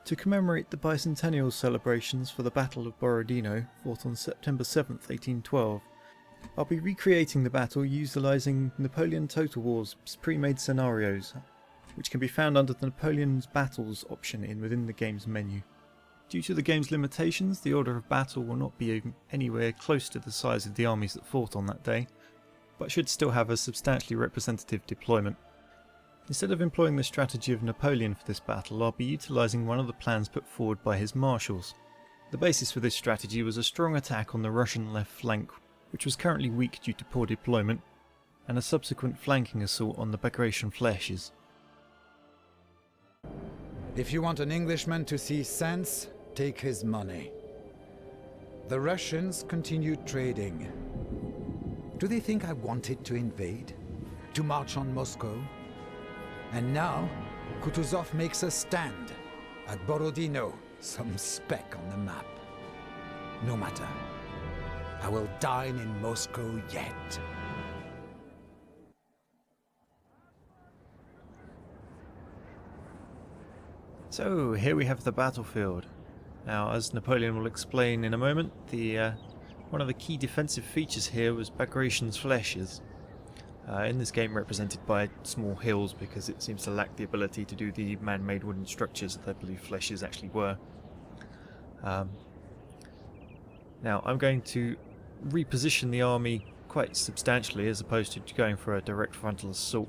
To commemorate the bicentennial celebrations for the Battle of Borodino, fought on September 7th, 1812, I'll be recreating the battle utilising Napoleon Total War's pre-made scenarios, which can be found under the Napoleon's Battles option within the game's menu. Due to the game's limitations, the order of battle will not be anywhere close to the size of the armies that fought on that day, but should still have a substantially representative deployment. Instead of employing the strategy of Napoleon for this battle, I'll be utilising one of the plans put forward by his marshals. The basis for this strategy was a strong attack on the Russian left flank, which was currently weak due to poor deployment, and a subsequent flanking assault on the Bagratian flèches. If you want an Englishman to see sense, take his money. The Russians continued trading. Do they think I wanted to invade? To march on Moscow? And now, Kutuzov makes a stand at Borodino, some speck on the map. No matter. I will dine in Moscow yet. So here we have the battlefield. Now, as Napoleon will explain in a moment, one of the key defensive features here was Bagratian's flèches. In this game represented by small hills because it seems to lack the ability to do the man-made wooden structures that I believe flèches actually were. Now I'm going to reposition the army quite substantially as opposed to going for a direct frontal assault,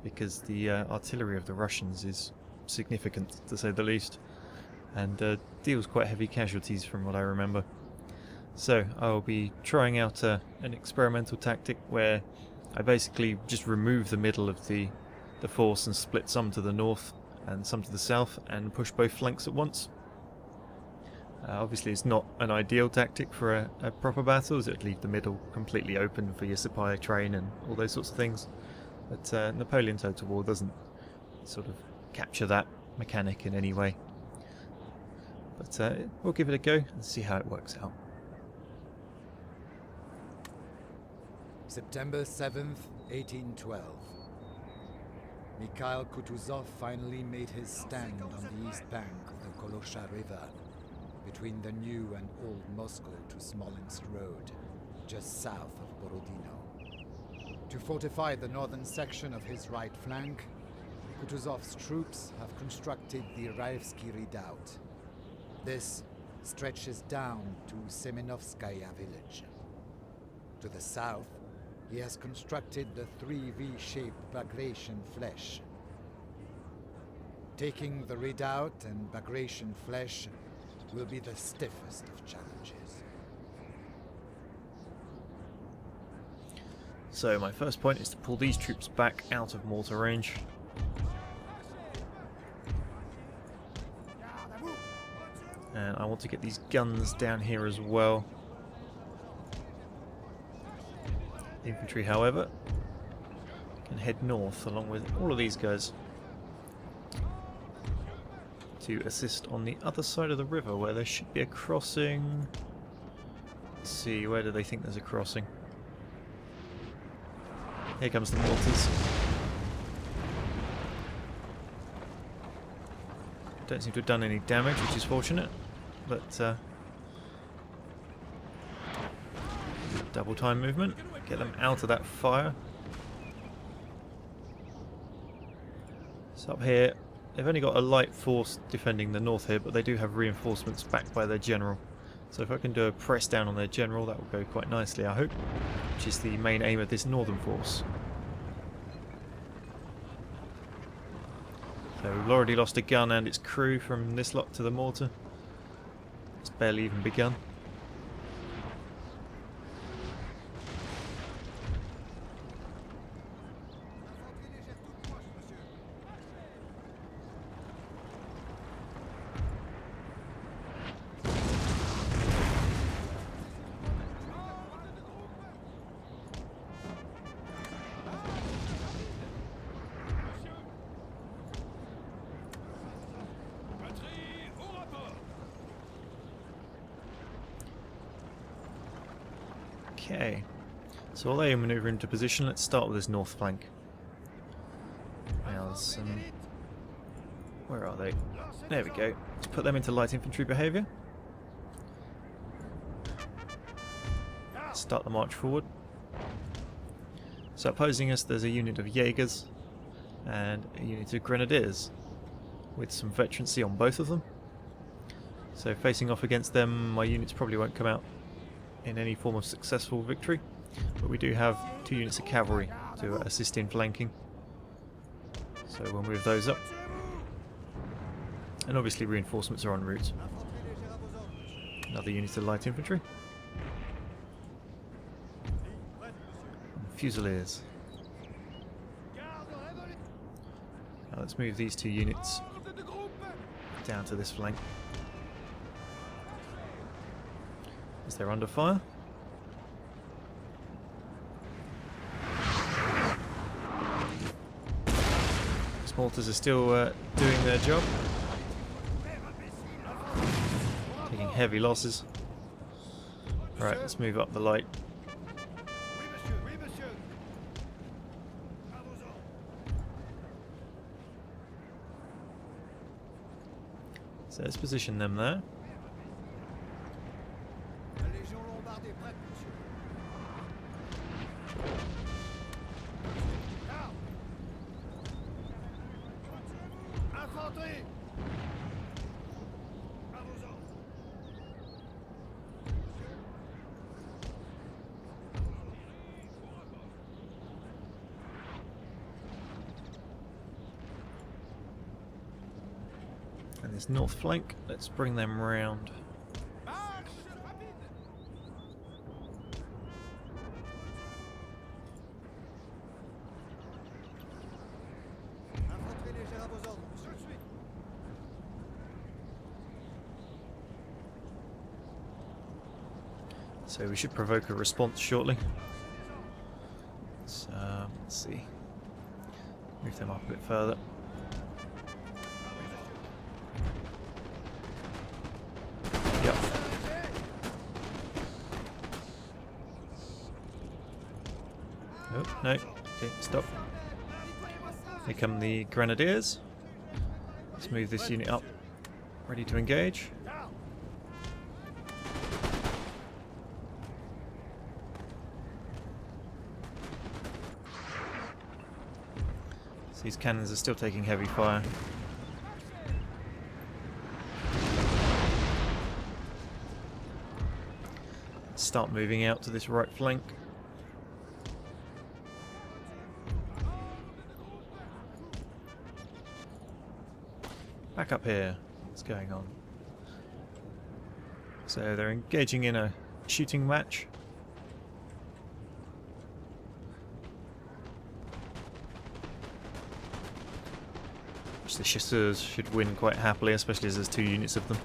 because the artillery of the Russians is significant to say the least, and deals quite heavy casualties from what I remember. So I'll be trying out an experimental tactic where I basically just remove the middle of the force and split some to the north and some to the south and push both flanks at once. Obviously it's not an ideal tactic for a proper battle, as it would leave the middle completely open for your supply train and all those sorts of things, but Napoleon Total War doesn't sort of capture that mechanic in any way. But we'll give it a go and see how it works out. September 7th, 1812. Mikhail Kutuzov finally made his stand on the east bank of the Kolosha River, between the new and old Moscow to Smolensk Road, just south of Borodino. To fortify the northern section of his right flank, Kutuzov's troops have constructed the Raevsky Redoubt. This stretches down to Semenovskaya village. To the south, he has constructed the 3 V-shaped Bagratian flèche. Taking the redoubt and Bagratian flèche will be the stiffest of challenges. So my first point is to pull these troops back out of mortar range. And I want to get these guns down here as well. Infantry, however, can head north along with all of these guys to assist on the other side of the river where there should be a crossing. Let's see, where do they think there's a crossing? Here comes the mortars. Don't seem to have done any damage, which is fortunate, but double time movement, get them out of that fire. So up here, they've only got a light force defending the north here, but they do have reinforcements backed by their general. So if I can do a press down on their general, that will go quite nicely, I hope, which is the main aim of this northern force. So we've already lost a gun and its crew from this lot to the mortar. It's barely even begun. Okay, so while they manoeuvre into position, let's start with this north flank. Now, where are they? There we go. Let's put them into light infantry behaviour. Start the march forward. So opposing us there's a unit of Jaegers and a unit of Grenadiers with some veterancy on both of them. So facing off against them, my units probably won't come out in any form of successful victory, but we do have 2 units of cavalry to assist in flanking. So we'll move those up. And obviously reinforcements are en route. Another unit of light infantry. Fusiliers. Now let's move these 2 units down to this flank. As they're under fire. These mortars are still doing their job. Taking heavy losses. Right, let's move up the light. So let's position them there. And this north flank, let's bring them round. So we should provoke a response shortly. So, let's see. Move them up a bit further. Yep. Oh, no. Okay, stop. Here come the Grenadiers. Let's move this unit up. Ready to engage. So these cannons are still taking heavy fire. Let's start moving out to this right flank. Back up here. What's going on? So they're engaging in a shooting match. The chasseurs should win quite happily, especially as there's 2 units of them.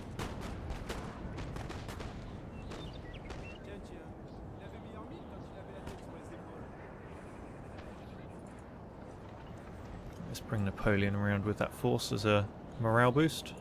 Let's bring Napoleon around with that force as a morale boost.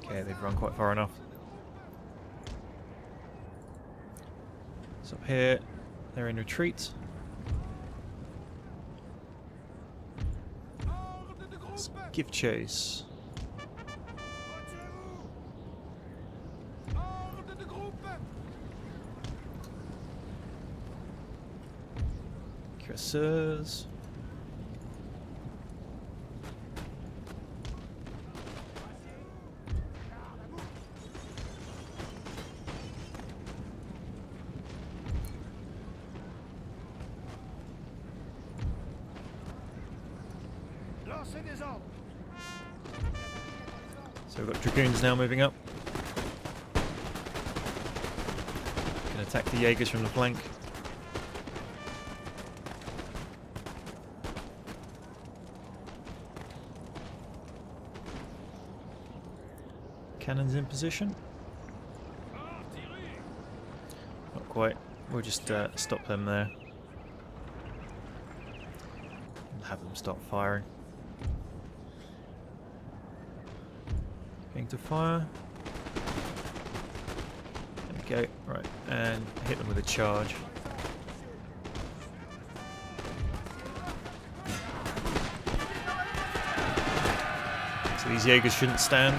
Okay, they've run quite far enough. So up here, they're in retreat. Let's give chase. Cuirassiers. So we've got dragoons now moving up. Can attack the Jaegers from the flank. Cannons in position. Not quite. We'll just stop them there. have them stop firing. Going to fire. There we go. Right, and hit them with a charge. So these Jaegers shouldn't stand.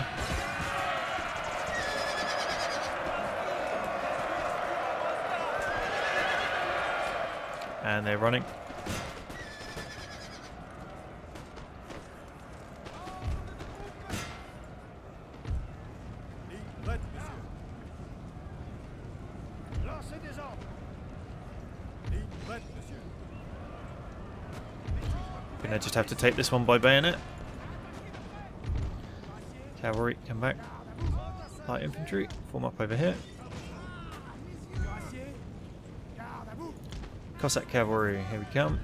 And they're running. Gonna just have to take this one by bayonet. Cavalry, come back. Light infantry, form up over here. Cossack cavalry, here we come.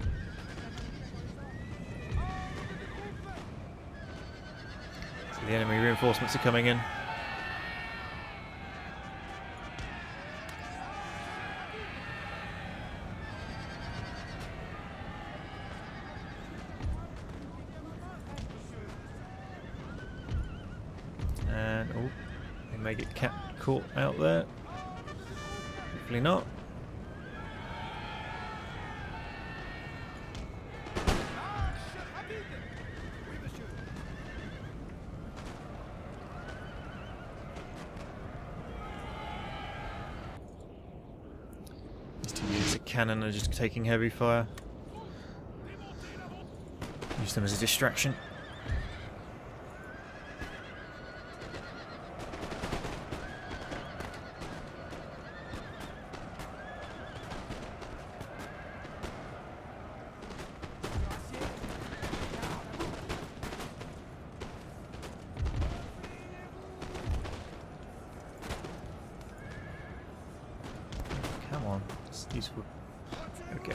So the enemy reinforcements are coming in. And oh, they may get caught out there. Hopefully not. Cannon are just taking heavy fire. Use them as a distraction. Come on, it's useful. Okay.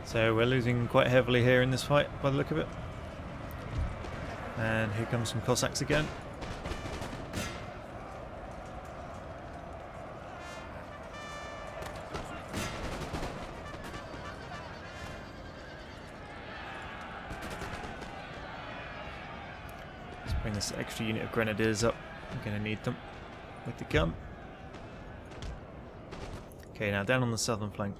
So we're losing quite heavily here in this fight by the look of it. And here comes some Cossacks again. Let's bring this extra unit of grenadiers up. I'm going to need them with the gun. Okay, now down on the southern flank.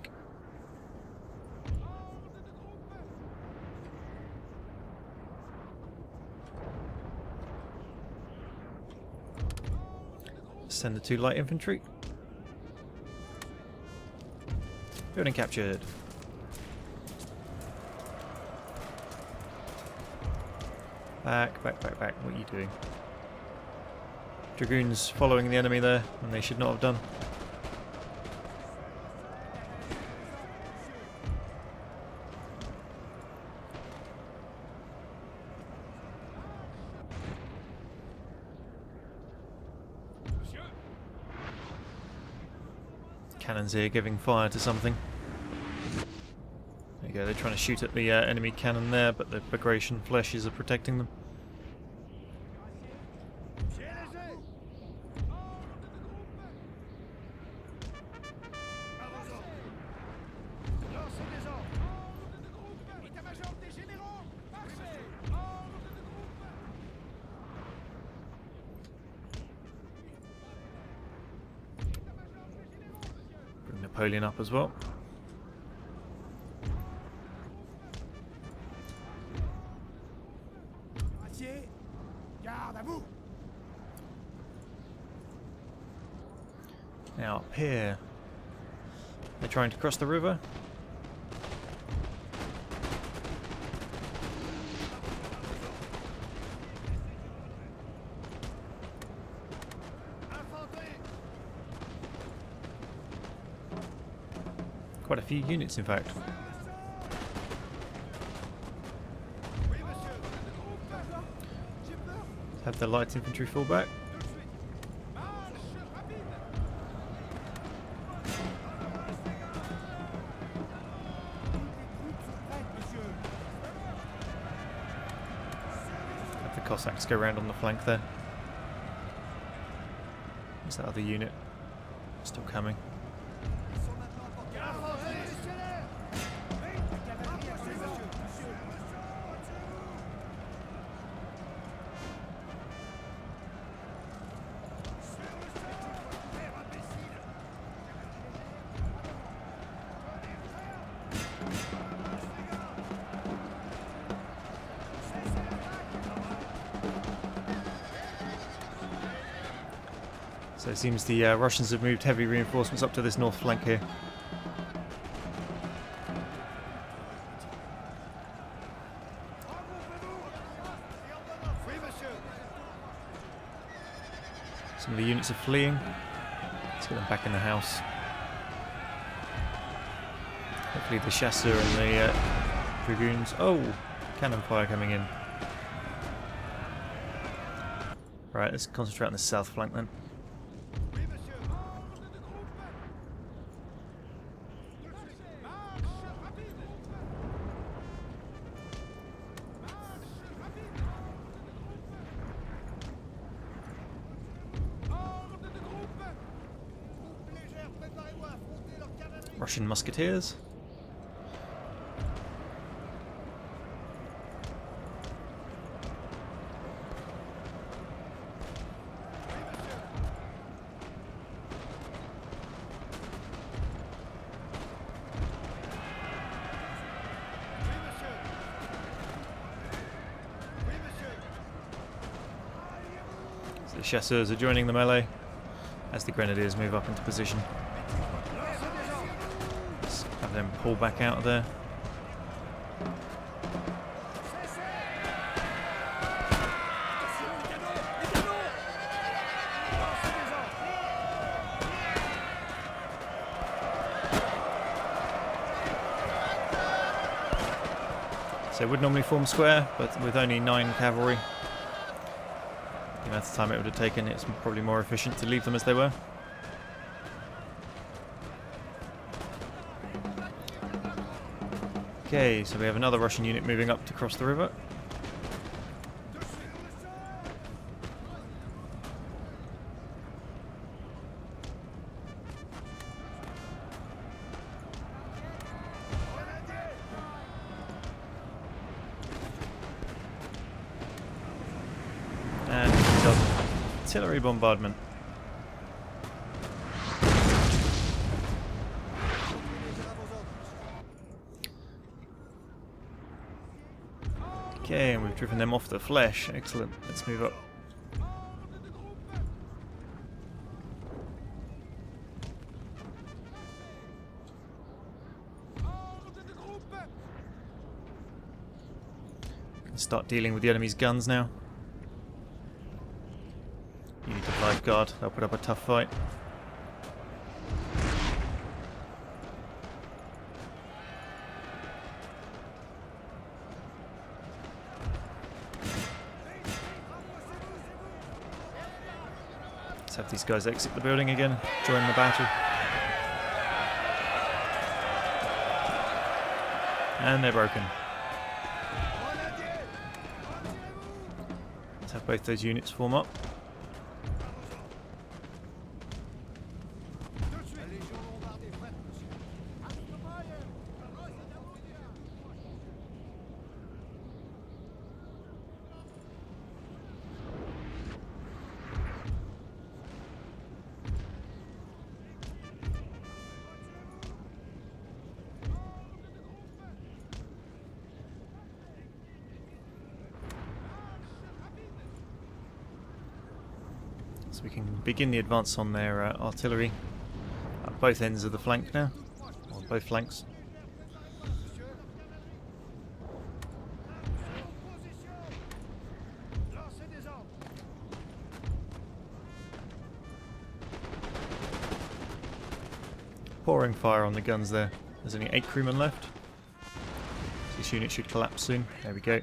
Send the 2 light infantry. Building captured. Back, back, back, back. What are you doing? Dragoons following the enemy there when they should not have done. Cannons here giving fire to something. There you go, they're trying to shoot at the enemy cannon there, but the Bagration flèches are protecting them. Napoleon up as well. Now up here, they're trying to cross the river. Quite a few units, in fact. Have the light infantry fall back. Have the Cossacks go round on the flank there. Where's that other unit? Still coming. So it seems the Russians have moved heavy reinforcements up to this north flank here. Some of the units are fleeing. Let's get them back in the house. Hopefully the chasseur and the dragoons... Oh! Cannon fire coming in. Right, let's concentrate on the south flank then. Russian musketeers. So the chasseurs are joining the melee as the grenadiers move up into position. Have them pull back out of there. So it would normally form square, but with only 9 cavalry, the amount of time it would have taken, it's probably more efficient to leave them as they were. Okay, so we have another Russian unit moving up to cross the river. And artillery bombardment. Okay, and we've driven them off the flesh. Excellent. Let's move up. Start dealing with the enemy's guns now. Unit of life guard. They'll put up a tough fight. Let's have these guys exit the building again, join the battle. And they're broken. Let's have both those units form up. So we can begin the advance on their artillery at both ends of the flank now, or both flanks. Pouring fire on the guns there. There's only 8 crewmen left. This unit should collapse soon. There we go.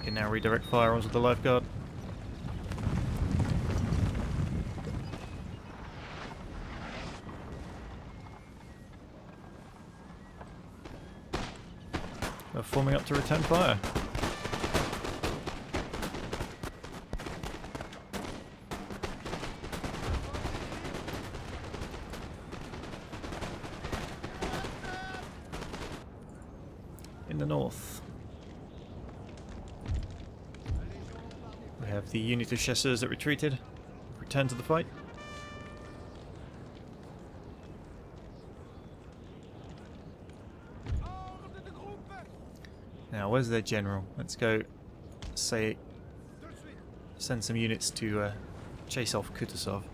We can now redirect fire onto the lifeguard. We're forming up to return fire. In the north, we have the unit of chasseurs that retreated, returned to the fight. Now, where's their general? Let's go send some units to chase off Kutuzov.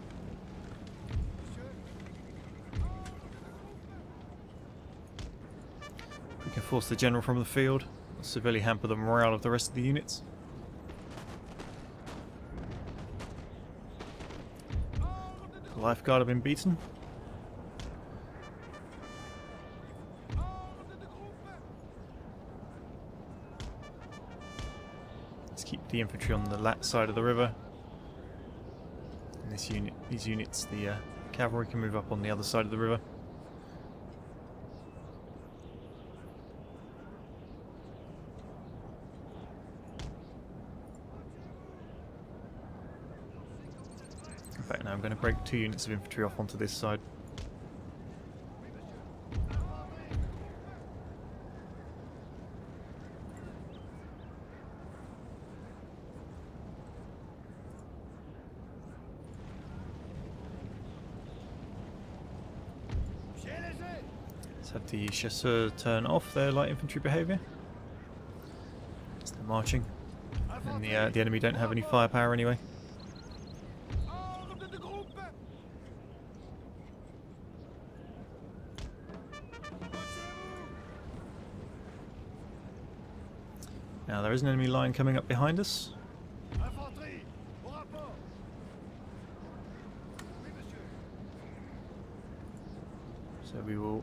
We can force the general from the field, severely hamper the morale of the rest of the units. The lifeguard have been beaten. Let's keep the infantry on the side of the river. And these units, the cavalry, can move up on the other side of the river. In fact, now I'm going to break 2 units of infantry off onto this side. Let's have the chasseurs turn off their light infantry behaviour. As they're marching. And the enemy don't have any firepower anyway. Now there is an enemy line coming up behind us. So we will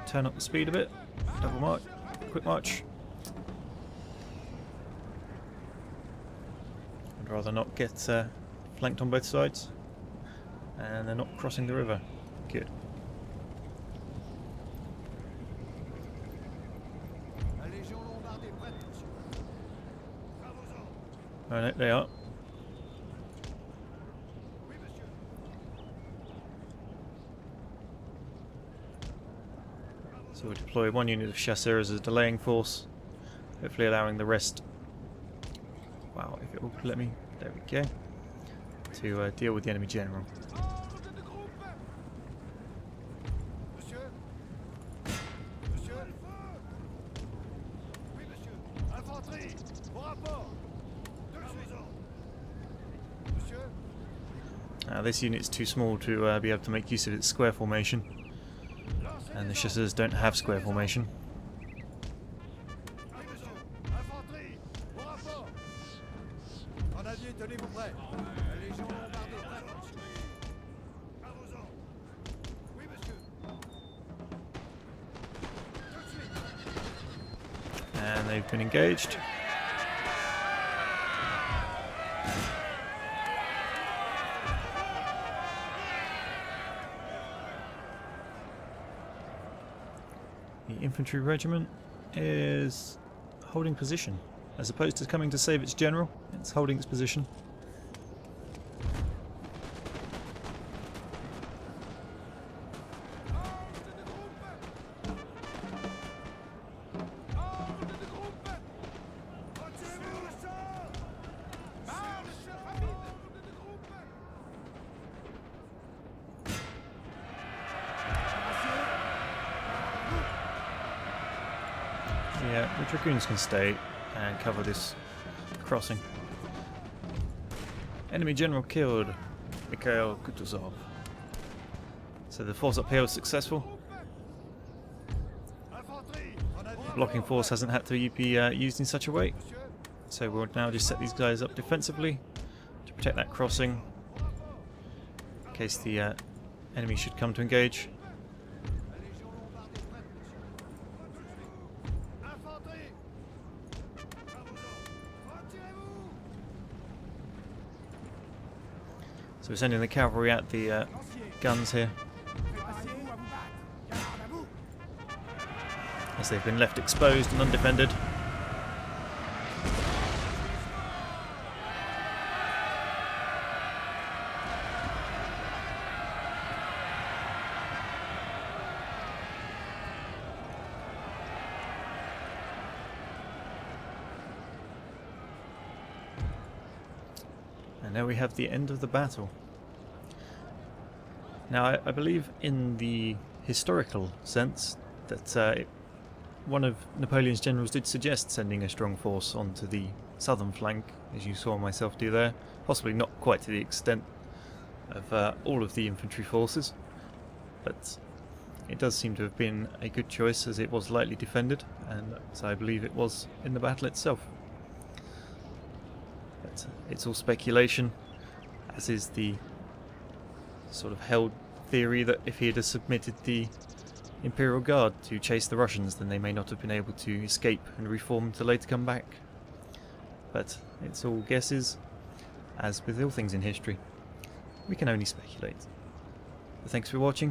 turn up the speed a bit. Double march, quick march. I'd rather not get flanked on both sides. And they're not crossing the river. Good. Oh no, they are. So we'll deploy 1 unit of chasseurs as a delaying force, hopefully allowing the rest, wow, if it will let me, there we go, to deal with the enemy general. Now this unit is too small to be able to make use of its square formation. And the chasseurs don't have square formation. And they've been engaged. The infantry regiment is holding position. As opposed to coming to save its general, it's holding its position. Yeah, the dragoons can stay and cover this crossing. Enemy general killed, Mikhail Kutuzov. So the force uphill is successful. The blocking force hasn't had to be used in such a way. So we'll now just set these guys up defensively to protect that crossing in case the enemy should come to engage. So we're sending the cavalry at the guns here, as they've been left exposed and undefended. And now we have the end of the battle. Now I believe in the historical sense that one of Napoleon's generals did suggest sending a strong force onto the southern flank, as you saw myself do there. Possibly not quite to the extent of all of the infantry forces, but it does seem to have been a good choice, as it was lightly defended, and so I believe it was in the battle itself. But it's all speculation, as is the sort of held theory that if he had submitted the Imperial Guard to chase the Russians, then they may not have been able to escape and reform to later come back. But it's all guesses, as with all things in history. We can only speculate. But thanks for watching.